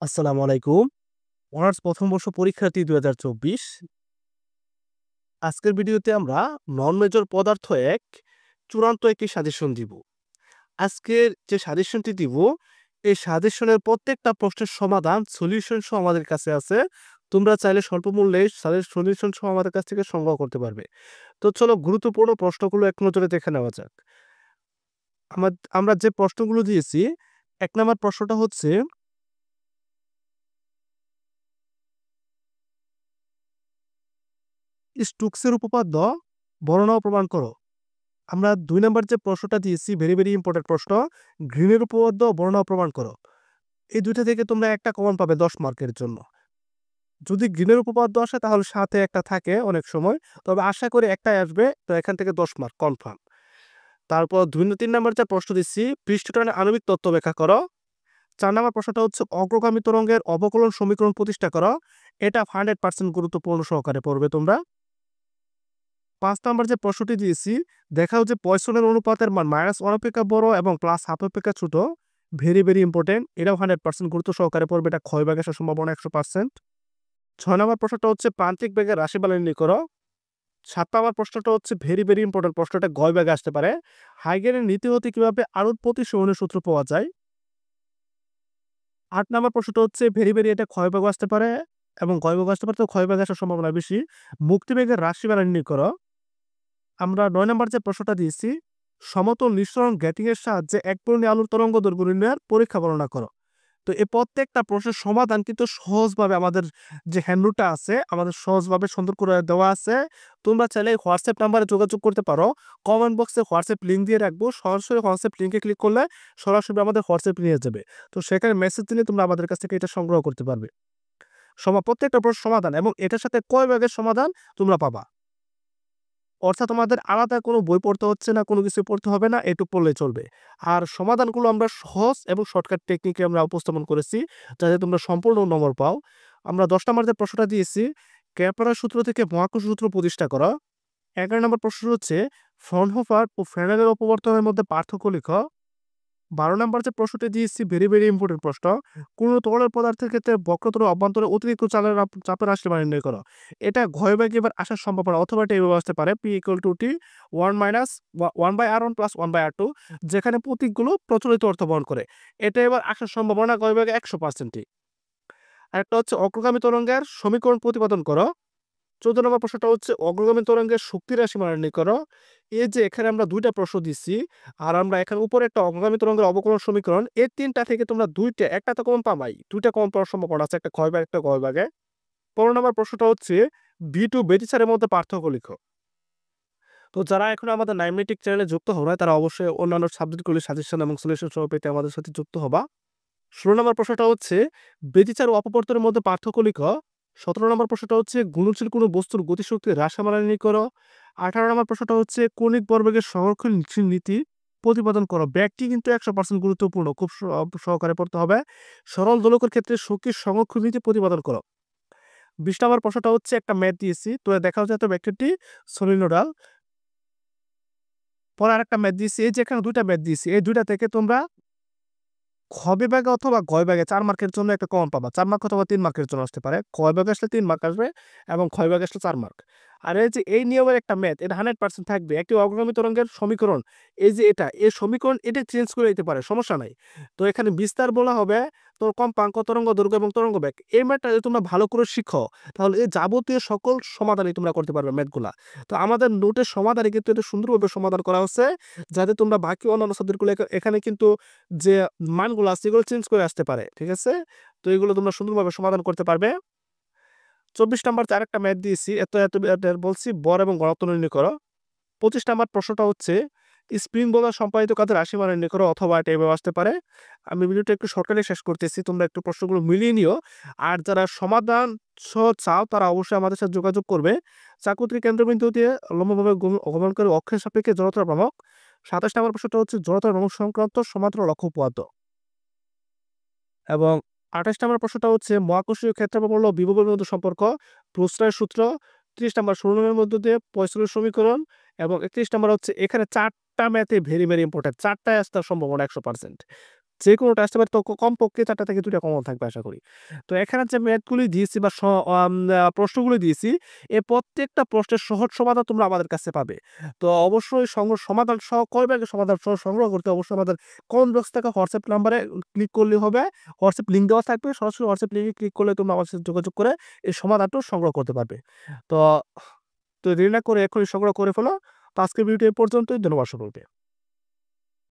আসসালামু আলাইকুম। অনার্স প্রথম বর্ষ পরীক্ষার্থী ২০২৪। আজকের ভিডিওতে আমরা নন মেজর পদার্থ ১ চূড়ান্ত একটি সাজেশন দিব। আজকের যে সাজেশনটি দিব, এই সাজেশনের প্রত্যেকটা প্রশ্নের সমাধান সলিউশন সহ আমাদের কাছে আছে। তোমরা চাইলে স্বল্প মূল্যে সলিউশন সহ আমাদের কাছ থেকে সংগ্রহ করতে পারবে। তো চলো গুরুত্বপূর্ণ প্রশ্নগুলো এক নজরে দেখে নেওয়া যাক। আমরা যে প্রশ্নগুলো দিয়েছি, ১ নাম্বার প্রশ্নটা হচ্ছে স্টোকসের উপপাদ্য বর্ণনা ও প্রমাণ করো। আমরা ২ নাম্বার যে প্রশ্নটা দিয়েছি, ভেরি ইম্পোর্টেন্ট প্রশ্ন, গ্রিনের উপপাদ্য বর্ণনা ও প্রমাণ করো। এই ২টা থেকে তোমরা একটা কমন পাবে ১০ মার্কের জন্য। যদি গ্রিনের উপপাদ্য আসে তাহলে সাথে একটা থাকে অনেক সময়, তবে আশা করি একটাই আসবে, তো এখান থেকে ১০ মার্ক কনফার্ম। তারপর ৩ নাম্বার যে প্রশ্ন দিচ্ছি, পৃষ্ঠটানের আণবিক তত্ত্ব ব্যাখ্যা করো। ৪ নাম্বার প্রশ্নটা হচ্ছে অগ্রগামী তরঙ্গের অবকলন সমীকরণ প্রতিষ্ঠা করো। এটা 100% গুরুত্বপূর্ণ সহকারে পড়বে তোমরা। ৫ নাম্বার যে প্রশ্নটি দিয়েছি, দেখাও যে পয়সনের অনুপাতের মান -1 অপেক্ষা বড় এবং +1/2 অপেক্ষা ছোট। ভেরি ইম্পোর্টেন্ট, এটাও 100% গুরুত্ব সহকারে পড়বে। এটা ক্ষয় ভাগে আসার সম্ভাবনা 100%। ৬ নাম্বার প্রশ্নটা হচ্ছে প্রান্তিক বেগের রাশিমালা নির্ণয় করো। ৭ নাম্বার প্রশ্নটা হচ্ছে ভেরি ইম্পোর্টেন্ট প্রশ্নটা গয় ব্যাগে আসতে পারে। হাইগেনের নীতি হতে কিভাবে আরোধ প্রতিসরণের সূত্র পাওয়া যায়। ৮ নাম্বার প্রশ্নটা হচ্ছে ভেরি এটা ক্ষয় ভাগে আসতে পারে এবং গয় ভাগে আসতে পারে, তো ক্ষয় ভাগে আসার সম্ভাবনা বেশি। মুক্তিবেগের রাশিমালা নির্ণয় করো। আমরা ৯ নাম্বার যে প্রশ্নটা দিয়েছি, সমতল নিঃসরণ গ্যাটিং এর সাহায্যে একবর্ণীয় আলোর তরঙ্গ দৈর্ঘ্য নির্ণয়ের পরীক্ষা বর্ণনা করো। তো এই প্রত্যেকটা প্রশ্নের সমাধান কিন্তু সহজভাবে আমাদের যে হ্যান্ডবুকটা আছে, আমাদের সহজভাবে সুন্দর করে দেওয়া আছে। তোমরা চাইলে হোয়াটসঅ্যাপ নাম্বারে যোগাযোগ করতে পারো। কমেন্ট বক্সে হোয়াটসঅ্যাপ লিঙ্ক দিয়ে রাখবো। সরাসরি হোয়াটসঅ্যাপ লিঙ্কে ক্লিক করলে সরাসরি আমাদের হোয়াটসঅ্যাপ নিয়ে যাবে। তো সেখানে মেসেজ দিলে তোমরা আমাদের কাছ থেকে এটা সংগ্রহ করতে পারবে। প্রত্যেকটা প্রশ্ন সমাধান এবং এটার সাথে কয় ভাগের সমাধান তোমরা পাবা। অর্থাৎ তোমাদের আলাদা কোনো বই পড়তে হচ্ছে না, কোনো কিছু পড়তে হবে না, এটুক পড়লেই চলবে। আর সমাধানগুলো আমরা সহজ এবং শর্টকাট টেকনিকে আমরা উপস্থাপন করেছি, যাতে তোমরা সম্পূর্ণ নম্বর পাও। আমরা ১০ নাম্বার যে প্রশ্নটা দিয়েছি, কেপলারের সূত্র থেকে মহাকর্ষ সূত্র প্রতিষ্ঠা করা। ১১ নম্বর প্রশ্ন হচ্ছে ফ্রনহোফার ও ফ্রেনেলের অপবর্তনের মধ্যে পার্থক্য লিখো। ১২ নাম্বার যে প্রশ্নটি দিয়েছি, ভেরি ইম্পোর্টেন্ট প্রশ্ন, কোন তরল পদার্থের ক্ষেত্রে বক্রতল অভ্যন্তরে অতিরিক্ত চাপের রাশিমালা নির্ণয় করো। এটা ঘয়ভাগে এবার আসার সম্ভাবনা, অথবা এটা এভাবে আসতে পারে P = T 1 - 1/r1 + 1/r2, যেখানে প্রতীকগুলো প্রচলিত অর্থ বহন করে। এটা এবার আসার সম্ভাবনা ঘয়ভাগে ১০০%। আরেকটা হচ্ছে অগ্রগামী তরঙ্গের সমীকরণ প্রতিপাদন করো। ১৪ নম্বর প্রশ্নটা হচ্ছে অগ্রগামী তরঙ্গের শক্তি রাশিমালা নির্ণয় করো। এই যে এখানে আমরা ২টা প্রশ্ন দিচ্ছি, আর আমরা এখানে উপরে একটা অগ্রগামী তরঙ্গের অবকলন সমীকরণ, এই ৩টা থেকে তোমরা ২টা, একটা তো কমন পাবাই, ২টা কমন পাওয়ার সম্ভাবনা আছে, একটা ক্ষয় ভাগ একটা গয় ভাগে। ১৫ নম্বর প্রশ্নটা হচ্ছে B2 ব্যতিচারের মধ্যে পার্থক্য লিখো। তো যারা এখনো আমাদের নাইমেটিক চ্যানেলে যুক্ত হও নাই, তারা অবশ্যই অন্যান্য সাবজেক্টগুলির সাজেশন এবং সলিউশন সহ পেতে আমাদের সাথে যুক্ত হবা। ১৬ নম্বর প্রশ্নটা হচ্ছে ব্যতিচার ও অপবর্তনের মধ্যে পার্থক্য লিখো। ১৭ নম্বর প্রশ্নটা হচ্ছে গুণনশীল কোনো বস্তুর গতিশক্তির রাশিমালা নির্ণয় করো। ১৮ নম্বর প্রশ্নটা হচ্ছে কৌণিক ভরবেগের সংরক্ষণশীল নীতি প্রতিপাদন করো। ব্যাগটি কিন্তু ১০০% গুরুত্বপূর্ণ, খুব সহকারে পড়তে হবে। সরল দোলকের ক্ষেত্রে শক্তির সংরক্ষণ নীতি প্রতিপাদন করো। ২০ নম্বর প্রশ্নটা হচ্ছে একটা ম্যাথ দিয়েছি, তো দেখাও যাতে ব্যাগটি সলিনোডাল। পরে আরেকটা ম্যাথ দিয়েছি, এই যে এখানে ২টা ম্যাথ দিয়েছি, এই ২টা থেকে তোমরা খ বিভাগে অথবা গ বিভাগে ৪ মার্কের জন্য একটা কমন পাবা। ৪ মার্ক অথবা ৩ মার্কের জন্য আসতে পারে। খ বিভাগে আসলে ৩ মার্ক আসবে এবং খ বিভাগে আসলে ৪ মার্ক। আর এই যে এই নিয়মের একটা ম্যাথ, এটা 100% থাকবে। একটি অগ্রগামী তরঙ্গের সমীকরণ, এই যে এটা, এই সমীকরণ এটা চেঞ্জ করে দিতে পারে, সমস্যা নাই। তো এখানে বিস্তার বলা হবে তোর কম্পাঙ্ক, তরঙ্গ দৈর্ঘ্য এবং তরঙ্গ বেগ। এই ম্যাথটা যদি তোমরা ভালো করে শিখো, তাহলে এই যাবতীয় সকল সমাধানই তোমরা করতে পারবে ম্যাথগুলা। তো আমাদের নোটের সমাধানে কিন্তু এটা সুন্দরভাবে সমাধান করা হচ্ছে, যাতে তোমরা বাকি অন্যান্য সাবজেক্টগুলো এখানে কিন্তু যে মানগুলো আছে এগুলো চেঞ্জ করে আসতে পারে, ঠিক আছে? তো এগুলো তোমরা সুন্দরভাবে সমাধান করতে পারবে। ২৪ নাম্বার আরেকটা ম্যাথ দিয়েছি, বলছি বর এবং ঘনত্ব নির্ণয় করো। ২৫ নাম্বার প্রশ্নটা হচ্ছে স্প্রিং দ্বারা সম্পাদিত কাজের রাশিমালা নির্ণয় করো, অথবা এটা এভাবে আসতে পারে। আমি ভিডিওটা একটু শর্টকাটে শেষ করতেছি, তোমরা একটু প্রশ্নগুলো মিলিয়ে নিও। আর যারা সমাধান সহ চাও, তারা অবশ্যই আমাদের সাথে যোগাযোগ করবে। চাকুত্রিক কেন্দ্রবিন্দু দিয়ে লম্বভাবে গমন করে অক্ষের সাপেক্ষে জড়তার ভ্রামক। ২৭ নম্বর প্রশ্নটা হচ্ছে জড়তার ভ্রামক সংক্রান্ত সমান্তরাল অক্ষ উপপাদ্য। এবং ২৮ নম্বর প্রশ্নটা হচ্ছে মহাকর্ষীয় ক্ষেত্রফল ও বিভবের মধ্যে সম্পর্ক, প্রশ্রয়ের সূত্র। ৩০ নম্বর ষোলনের মধ্য দিয়ে পয়সলের সমীকরণ। এবং ৩১ নম্বর হচ্ছে এখানে ৪টা ম্যাথে ভেরি ইম্পর্টেন্ট, ৪টায় আসার সম্ভাবনা ১০০%। যেকোনোটা আসতে পারে, তো কমপক্ষে ৪ টা থেকে ২ টা কমন থাকবে আশা করি। তো এখানে যে ম্যাথগুলি দিয়েছি বা প্রশ্নগুলো দিয়েছি, এই প্রত্যেকটা প্রশ্নের সহজ সমাধান তোমরা আমাদের কাছে পাবে। তো অবশ্যই সমাধান সহ কয় ভাগে সমাধান সংগ্রহ করতে অবশ্যই আমাদের কমেন্ট বক্স থেকে হোয়াটসঅ্যাপ নাম্বারে ক্লিক করলেই হবে। হোয়াটসঅ্যাপ লিঙ্ক দেওয়া থাকবে। সরাসরি হোয়াটসঅ্যাপ লিঙ্কে ক্লিক করলে তোমরা আমার সাথে যোগাযোগ করে এই সমাধানটাও সংগ্রহ করতে পারবে। তো তো দেরি না করে এখনই সংগ্রহ করে ফেলো। তো আজকের ভিডিওটি এ পর্যন্তই। ধন্যবাদ সকলকে।